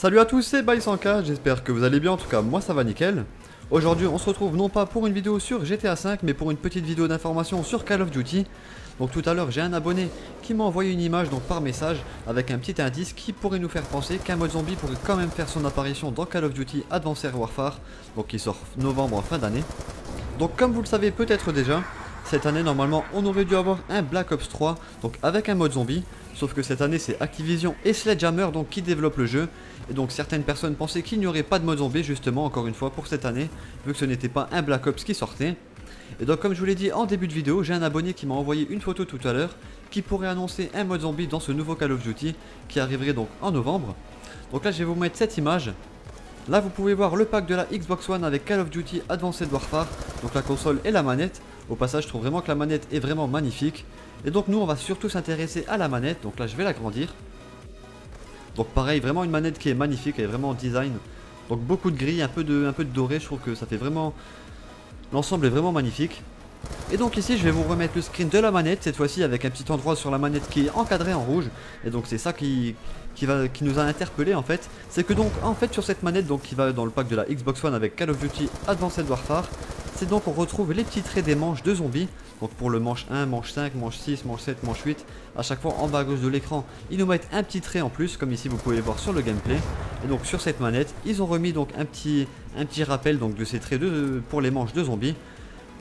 Salut à tous, c'est By100K, j'espère que vous allez bien, en tout cas moi ça va nickel. Aujourd'hui on se retrouve non pas pour une vidéo sur GTA 5 mais pour une petite vidéo d'information sur Call of Duty. Donc tout à l'heure j'ai un abonné qui m'a envoyé une image donc par message avec un petit indice qui pourrait nous faire penser qu'un mode zombie pourrait quand même faire son apparition dans Call of Duty Advanced Warfare, donc qui sort novembre en fin d'année. Donc comme vous le savez peut-être déjà, cette année normalement on aurait dû avoir un Black Ops 3 donc avec un mode zombie. Sauf que cette année c'est Activision et Sledgehammer donc qui développent le jeu. Et donc certaines personnes pensaient qu'il n'y aurait pas de mode zombie justement encore une fois pour cette année, vu que ce n'était pas un Black Ops qui sortait. Et donc comme je vous l'ai dit en début de vidéo, j'ai un abonné qui m'a envoyé une photo tout à l'heure qui pourrait annoncer un mode zombie dans ce nouveau Call of Duty qui arriverait donc en novembre. Donc là je vais vous mettre cette image. Là vous pouvez voir le pack de la Xbox One avec Call of Duty Advanced Warfare, donc la console et la manette. Au passage je trouve vraiment que la manette est vraiment magnifique. Et donc nous on va surtout s'intéresser à la manette, donc là je vais l'agrandir. Donc pareil, vraiment une manette qui est magnifique, elle est vraiment en design. Donc beaucoup de gris, un peu de doré, je trouve que ça fait vraiment... L'ensemble est vraiment magnifique. Et donc ici je vais vous remettre le screen de la manette, cette fois-ci avec un petit endroit sur la manette qui est encadré en rouge. Et donc c'est ça qui nous a interpellé en fait. C'est que donc en fait sur cette manette donc qui va dans le pack de la Xbox One avec Call of Duty Advanced Warfare, c'est donc on retrouve les petits traits des manches de zombies. Donc pour le manche 1, manche 5, manche 6, manche 7, manche 8, à chaque fois en bas à gauche de l'écran, ils nous mettent un petit trait en plus, comme ici vous pouvez le voir sur le gameplay. Et donc sur cette manette, ils ont remis donc un petit rappel donc de ces traits pour les manches de zombies.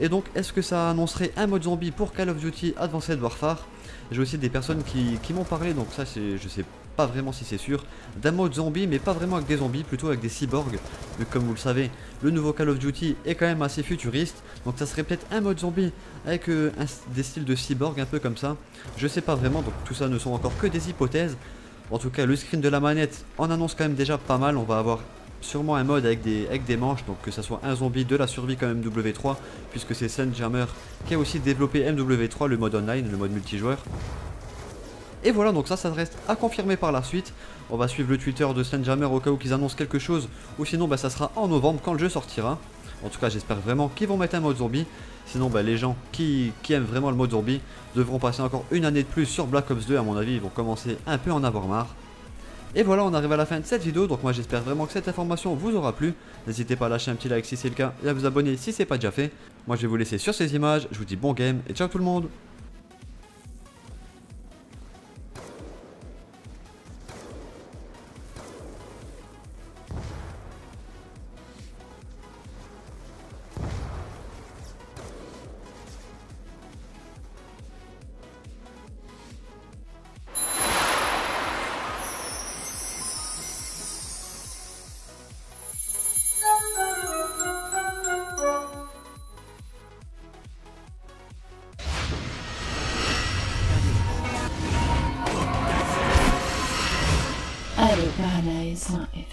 Et donc est-ce que ça annoncerait un mode zombie pour Call of Duty Advanced Warfare? J'ai aussi des personnes qui m'ont parlé, donc ça je sais pas vraiment si c'est sûr, d'un mode zombie mais pas vraiment avec des zombies, plutôt avec des cyborgs. Mais comme vous le savez, le nouveau Call of Duty est quand même assez futuriste, donc ça serait peut-être un mode zombie avec des styles de cyborg un peu comme ça. Je sais pas vraiment, donc tout ça ne sont encore que des hypothèses. En tout cas le screen de la manette en annonce quand même déjà pas mal. On va avoir sûrement un mode avec des manches, donc que ça soit un zombie, de la survie comme MW3, puisque c'est Sledgehammer qui a aussi développé MW3, le mode online, le mode multijoueur. Et voilà, donc ça reste à confirmer par la suite. On va suivre le Twitter de Sledgehammer au cas où qu'ils annoncent quelque chose, ou sinon ça sera en novembre quand le jeu sortira. En tout cas j'espère vraiment qu'ils vont mettre un mode zombie. Sinon les gens qui aiment vraiment le mode zombie devront passer encore une année de plus sur Black Ops 2. À mon avis ils vont commencer un peu à en avoir marre. Et voilà, on arrive à la fin de cette vidéo, donc moi j'espère vraiment que cette information vous aura plu. N'hésitez pas à lâcher un petit like si c'est le cas et à vous abonner si c'est pas déjà fait. Moi je vais vous laisser sur ces images, je vous dis bon game et ciao tout le monde. Allez, Paradise 1F.